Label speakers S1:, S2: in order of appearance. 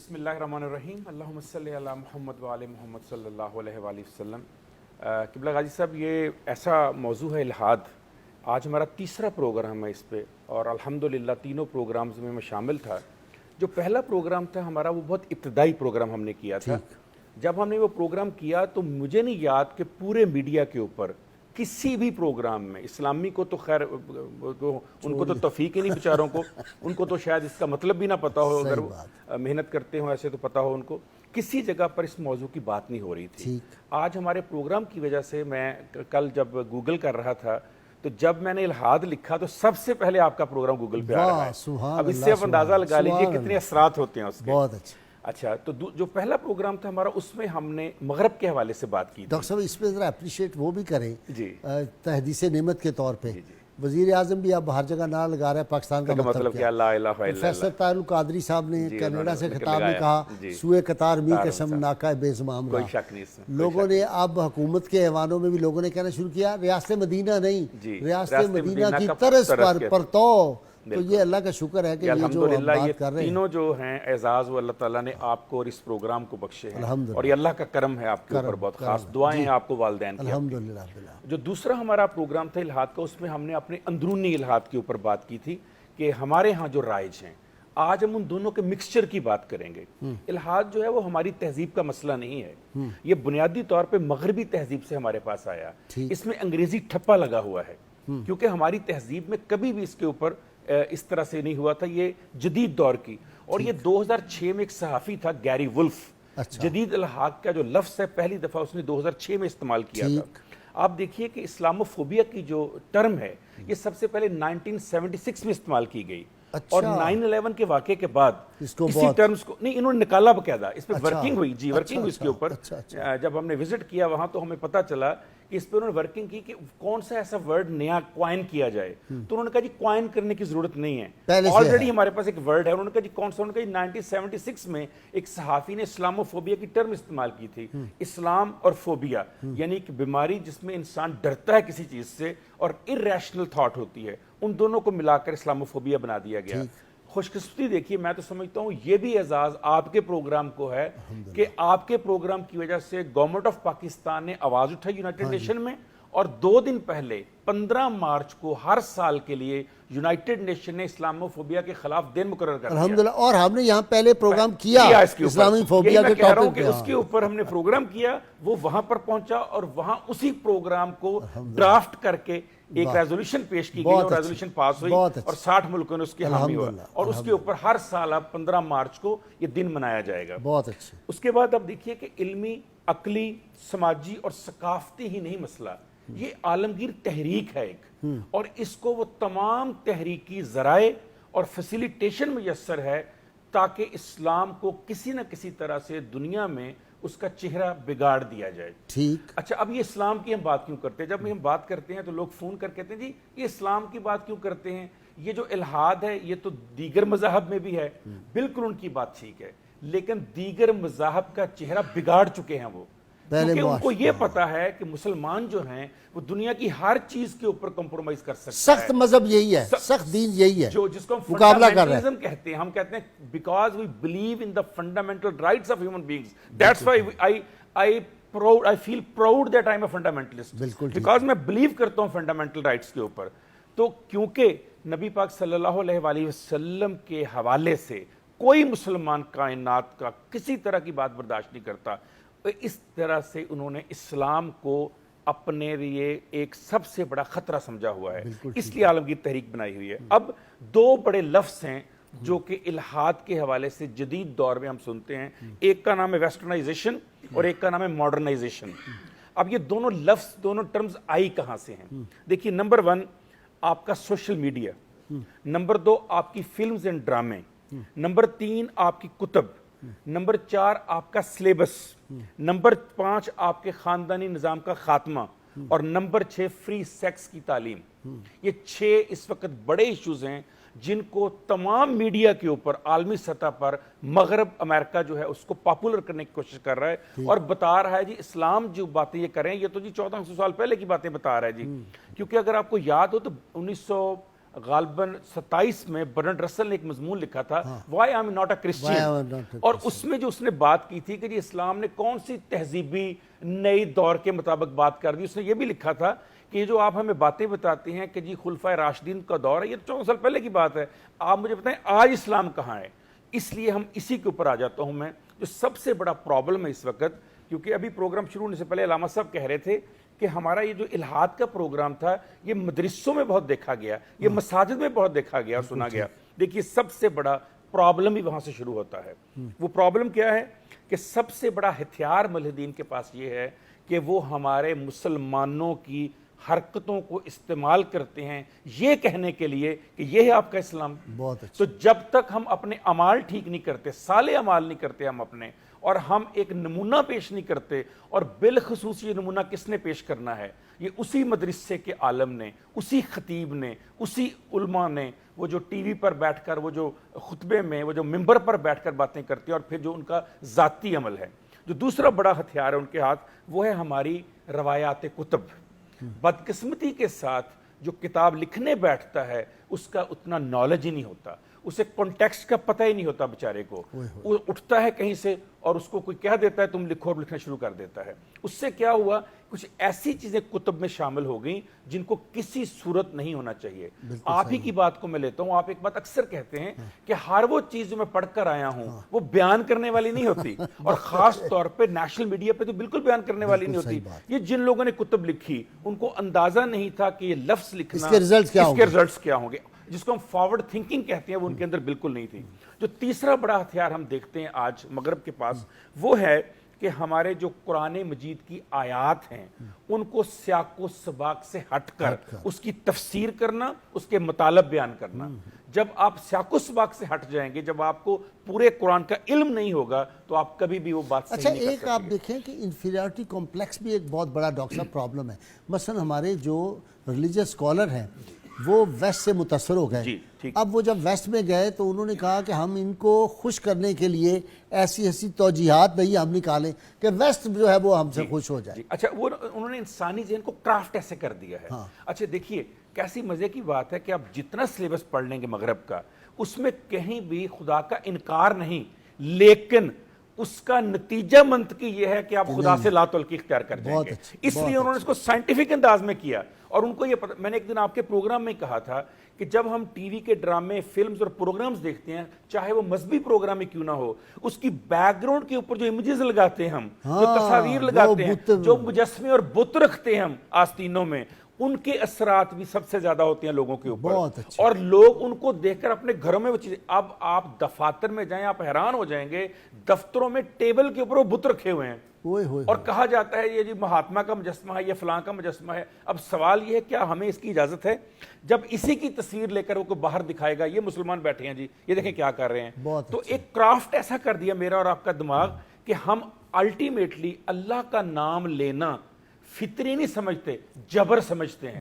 S1: बिस्मिल्लाहिर्रहमानिर्रहीम अल्लाहुम्मा सल्ली अला मुहम्मद व आले मुहम्मद सल्लल्लाहु अलैहि वसल्लम। क़िबला गाजी साहब, ये ऐसा मौजू है इल्हाद। आज हमारा तीसरा प्रोग्राम है इस पे और अल्हम्दुलिल्लाह तीनों प्रोग्राम्स में मैं शामिल था। जो पहला प्रोग्राम था हमारा, वो बहुत इब्तदाई प्रोग्राम हमने किया था। जब हमने वो प्रोग्राम किया तो मुझे नहीं याद कि पूरे मीडिया के ऊपर किसी भी प्रोग्राम में, इस्लामी को तो खैर उनको तो तौफीक ही नहीं बेचारों को, उनको तो शायद इसका मतलब भी ना पता हो, अगर मेहनत करते हो ऐसे तो पता हो उनको, किसी जगह पर इस मौजू की बात नहीं हो रही थी। आज हमारे प्रोग्राम की वजह से, मैं कल जब गूगल कर रहा था तो जब मैंने इल्हाद लिखा तो सबसे पहले आपका प्रोग्राम गूगल पे आ रहा है। अब इससे आप अंदाजा लगा लीजिए कितने असरात होते हैं उसके।
S2: बहुत
S1: अच्छा, तो जो पहला प्रोग्राम था हमारा, उसमें हमने मगरब के हवाले से बात की।
S2: डॉक्टर साहब, इसमें ज़रा अप्रिशिएट वो भी करें
S1: जी,
S2: तहदीस नेमत के तौर पे। वज़ीर आज़म भी अब हर जगह नारा लगा रहा है पाकिस्तान का मतलब क्या। प्रोफेसर तारुल कादरी साहब ने कनाडा से खिताब में कहा, सूए कतार मी कसम नाका बेज़माम रहा। लोगों ने अब हुकूमत के ऐवानों में भी लोगों ने कहना शुरू किया, रियासत मदीना नहीं, रियासत मदीना की तर्ज पर तो ये अल्लाह का शुक्र है कि ये जो हम बात कर रहे हैं,
S1: तीनों जो हैं एजाज वो अल्लाह ताला ने आपको और इस प्रोग्राम को बख्शे हैं और ये अल्लाह का करम है आपके ऊपर। बहुत खास दुआएं हैं आपको वालिदैन की अल्हम्दुलिल्लाह। जो दूसरा हमारा प्रोग्राम था इल्हाद का, उसमें हमने अपने अंदरूनी इल्हाद के ऊपर बात की थी कि हमारे यहाँ जो राइज हैं, आज हम उन दोनों के मिक्सचर की बात करेंगे। इल्हाद जो है वो हमारी तहजीब का मसला नहीं है, ये बुनियादी तौर पर मगरबी तहजीब से हमारे पास आया। इसमें अंग्रेजी ठप्पा लगा हुआ है क्योंकि हमारी तहजीब में कभी भी इसके ऊपर इस तरह से नहीं हुआ था। ये जदीद दौर की, और ये 2006 में एक सहाफ़ी था गैरी वुल्फ, जदीद इल्हाद का जो लफ्ज़ है पहली दफ़ा उसने 2006 में इस्तेमाल किया था। आप देखिए कि इस्लामोफोबिया की जो टर्म है ये सबसे पहले 1976 में इस्तेमाल की गई। और 9/11 के वाक़े के बाद इसी टर्म्स को नहीं, इन्होंने निकाला बकायदा, इस पर वर्किंग हुई जी, वर्किंग हुई इसके ऊपर। जब हमने विजिट किया वहां तो हमें पता चला कि इस पर उन्होंने वर्किंग की कि कौन सा ऐसा वर्ड नया क्वाइन किया जाए। तो उन्होंने कहा जी क्वाइन करने की जरूरत नहीं है, ऑलरेडी हमारे पास एक वर्ड है। उन्होंने कहा जी कौन सा? उन्होंने कहा 1976 में एक सहाफ़ी ने इस्लामोफोबिया की टर्म इस्तेमाल की थी। इस्लाम और फोबिया यानी कि बीमारी जिसमें इंसान डरता है किसी चीज से और इर्रेशनल थॉट होती है, उन दोनों को मिलाकर इस्लामोफोबिया बना दिया गया। खुशकिस्मती देखिए, मैं तो समझता हूँ ये भी एजाज आपके प्रोग्राम को है कि आपके प्रोग्राम की वजह से गवर्नमेंट ऑफ पाकिस्तान ने आवाज उठाई यूनाइटेड नेशन में, और 2 दिन पहले 15 मार्च को हर साल के लिए यूनाइटेड नेशन ने इस्लामोफोबिया के खिलाफ दिन मुकर्रर कर दिया।
S2: अल्हम्दुलिल्लाह। और हमने यहाँ पहले प्रोग्राम किया इस्लामोफोबिया के टॉपिक पे,
S1: उसके ऊपर हमने प्रोग्राम किया, वो वहां पर पहुंचा और वहां उसी प्रोग्राम को ड्राफ्ट करके एक रेजोल्यूशन पेश की गई और रेजोल्यूशन पास हुई और 60 मुल्कों ने उसके हामी हुआ, और उसके ऊपर हर साल अब 15 मार्च को ये दिन मनाया जाएगा।
S2: बहुत अच्छे।
S1: उसके बाद अब देखिए कि इल्मी, अकली, समाजी और सकाफती ही नहीं मसला, ये आलमगीर तहरीक है एक, और इसको वो तमाम तहरीकी ज़राए और फैसिलिटेशन मुयस्सर है ताकि इस्लाम को किसी न किसी तरह से दुनिया में उसका चेहरा बिगाड़ दिया जाए।
S2: ठीक।
S1: अच्छा, अब ये इस्लाम की हम बात क्यों करते हैं? जब हम बात करते हैं तो लोग फोन कर कहते हैं जी ये इस्लाम की बात क्यों करते हैं, ये जो इल्हाद है ये तो दीगर मज़ाहब में भी है। बिल्कुल उनकी बात ठीक है, लेकिन दीगर मज़ाहब का चेहरा बिगाड़ चुके हैं वो, क्योंकि उनको ये पता है कि मुसलमान जो हैं वो दुनिया की हर चीज के ऊपर कॉम्प्रोमाइज कर सकते हैं।
S2: सख्त मजहब यही है, सख्त दीन यही है
S1: जो जिसको हम
S2: मुकाबला कर रहे हैं।
S1: कहते हैं। हम कहते हैं because we believe in the fundamental rights of human beings, that's why I feel proud that I am a fundamentalist, because मैं बिलीव करता हूं फंडामेंटल राइट्स के ऊपर। तो क्योंकि नबी पाक सल्लल्लाहु अलैहि वसल्लम के हवाले से कोई मुसलमान कायनात का किसी तरह की बात बर्दाश्त नहीं करता, इस तरह से उन्होंने इस्लाम को अपने लिए एक सबसे बड़ा खतरा समझा हुआ है, इसलिए आलमगीर तहरीक बनाई हुई है। अब 2 बड़े लफ्ज़ हैं जो कि इल्हाद के हवाले से जदीद दौर में हम सुनते हैं, एक का नाम है वेस्टर्नाइजेशन और एक का नाम है मॉडर्नाइजेशन। अब ये दोनों लफ्ज़, दोनों टर्म्स आई कहाँ से हैं? देखिए, नंबर 1 आपका सोशल मीडिया, नंबर 2 आपकी फिल्म्स एंड ड्रामे, नंबर 3 आपकी कुतब, नंबर 4 आपका सिलेबस, नंबर 5 आपके खानदानी निज़ाम का खात्मा, और नंबर 6 फ्री सेक्स की तालीम। ये 6 इस वक्त बड़े इश्यूज हैं जिनको तमाम मीडिया के ऊपर आलमी सतह पर मगरब अमेरिका जो है उसको पॉपुलर करने की कोशिश कर रहा है और बता रहा है जी इस्लाम जो बातें ये करें ये तो जी 1400 साल पहले की बातें बता रहा है जी। क्योंकि अगर आपको याद हो तो غالباً 27 میں برنڈ رسل نے ایک مضمون لکھا تھا why I am not a Christian, اور اس میں جو اس نے بات کی تھی کہ جی اسلام نے کون سی تہذیبی نئی دور کے مطابق بات کر دی، اس نے یہ بھی لکھا تھا کہ یہ جو آپ ہمیں باتیں بتاتے ہیں کہ جی خلفائے راشدین کا دور ہے، یہ 14 سال پہلے کی بات ہے، آپ مجھے بتائیں آج اسلام کہاں ہے؟ اس لیے ہم اسی کے اوپر آ جاتا ہوں میں، جو سب سے بڑا پرابلم ہے اس وقت، کیونکہ ابھی پروگرام شروع ہونے سے پہلے علامہ صاحب کہہ رہے تھے کہ ہمارا یہ جو الہاد کا پروگرام تھا یہ مدرسوں میں بہت دیکھا گیا، یہ مساجد میں بہت دیکھا گیا اور سنا گیا۔ دیکھیے سب سے بڑا پرابلم ہی وہاں سے شروع ہوتا ہے۔ وہ پرابلم کیا ہے کہ سب سے بڑا ہتھیار ملحدین کے پاس یہ ہے کہ وہ ہمارے مسلمانوں کی حرکتوں کو استعمال کرتے ہیں یہ کہنے کے لیے کہ یہ ہے آپ کا اسلام۔
S2: بہت اچھا۔
S1: تو جب تک ہم اپنے اعمال ٹھیک نہیں کرتے، صالح اعمال نہیں کرتے ہم اپنے، اور ہم ایک نمونہ پیش نہیں کرتے، اور بالخصوص یہ نمونہ کس نے پیش کرنا ہے؟ یہ اسی مدرسے کے عالم نے، اسی خطیب نے، اسی علماء نے، وہ جو ٹی وی پر بیٹھ کر، وہ جو خطبے میں، وہ جو ممبر پر بیٹھ کر باتیں کرتے ہیں، اور پھر جو ان کا ذاتی عمل ہے۔ جو دوسرا بڑا ہتھیار ہے ان کے ہاتھ، وہ ہے ہماری روایات کتب۔ بدقسمتی کے ساتھ جو کتاب لکھنے بیٹھتا ہے اس کا اتنا نالج ہی نہیں ہوتا، اسے کانٹیکسٹ کا پتہ ہی نہیں ہوتا بیچارے کو، وہ اٹھتا ہے کہیں سے اور اس کو کوئی کہہ دیتا ہے تم لکھو، اور لکھنا شروع کر دیتا ہے۔ اس سے کیا ہوا؟ کچھ ایسی چیزیں کتب میں شامل ہو گئیں جن کو کسی صورت نہیں ہونا چاہیے۔ آپ ہی کی بات کو میں لیتا ہوں، آپ ایک بات اکثر کہتے ہیں کہ ہر وہ چیز جو میں پڑھ کر آیا ہوں وہ بیان کرنے والی نہیں ہوتی، اور خاص طور پہ نیشنل میڈیا پہ تو بالکل بیان کرنے والی نہیں ہوتی۔ یہ جن لوگوں نے کتب لکھی ان کو اندازہ نہیں تھا کہ یہ لفظ لکھنا، اس کے رزلٹس کیا ہوں گے، جس کو ہم فارورڈ تھنکنگ کہتے ہیں، وہ ان کے اندر بالکل نہیں تھی۔ جو تیسرا بڑا ہتھیار ہم دیکھتے ہیں آج مغرب کے پاس، وہ ہے کہ ہمارے جو قرآن مجید کی آیات ہیں ان کو سیاق و سباق سے ہٹ کر اس کی تفسیر کرنا، اس کے مطالب بیان کرنا۔ جب آپ سیاق و سباق سے ہٹ جائیں گے، جب آپ کو پورے قرآن کا علم نہیں ہوگا تو آپ کبھی بھی وہ بات صحیح نہیں کر سکتے۔
S2: ایک آپ دیکھیں کہ انفیریورٹی کمپلیکس بھی ایک بہت بڑا ڈاکٹر صاحب پرابلم ہے۔ مثلا ہمارے جو ریلیجیس اسکالر ہیں وہ ویسٹ سے متاثر ہو گئے، اب وہ جب ویسٹ میں گئے تو انہوں نے کہا کہ ہم ان کو خوش کرنے کے لیے ایسی ایسی توجیہات نہیں ہم نکالیں کہ ویسٹ جو ہے وہ ہم سے خوش ہو جائے۔
S1: اچھا، وہ انہوں نے انسانی ذہن کو کرافٹ ایسے کر دیا ہے۔ اچھا دیکھیے کیسی مزے کی بات ہے کہ آپ جتنا سلیبس پڑھ لیں گے مغرب کا، اس میں کہیں بھی خدا کا انکار نہیں، لیکن اس کا نتیجہ منطقی یہ ہے کہ آپ خدا سے لا تعلقی اختیار کر جائیں گے۔ اس لیے انہوں نے اس کو سائنٹیفک انداز میں کیا، اور ان کو یہ پتہ، میں نے ایک دن آپ کے پروگرام میں کہا تھا کہ جب ہم ٹی وی کے ڈرامے، فلمز اور پروگرامز دیکھتے ہیں، چاہے وہ مذہبی پروگرام ہی کیوں نہ ہو، اس کی بیک گراؤنڈ کے اوپر جو امیجز لگاتے ہیں ہم، جو تصاویر لگاتے ہیں، جو مجسمے اور بت رکھتے ہیں ہم آستینوں میں، ان کے اثرات بھی سب سے زیادہ ہوتے ہیں لوگوں کے اوپر، اور لوگ ان کو دیکھ کر اپنے گھروں میں وہ چیزیں، اب آپ دفاتر میں جائیں آپ حیران ہو جائیں گے، دفتروں میں ٹیبل کے اوپر وہ بت رکھے ہوئے ہیں، اور کہا جاتا ہے یہ جی مہاتما کا مجسمہ ہے، یہ فلاں کا مجسمہ ہے۔ اب سوال یہ ہے کیا ہمیں اس کی اجازت ہے؟ جب اسی کی تصویر لے کر وہ کوئی باہر دکھائے گا یہ مسلمان بیٹھے ہیں جی یہ دیکھیں کیا کر رہے ہیں، تو ایک کرافٹ ایسا کر دیا میرا اور آپ کا دماغ کہ ہم الٹیمیٹلی اللہ کا نام لینا فطری نہیں سمجھتے، جبر سمجھتے ہیں۔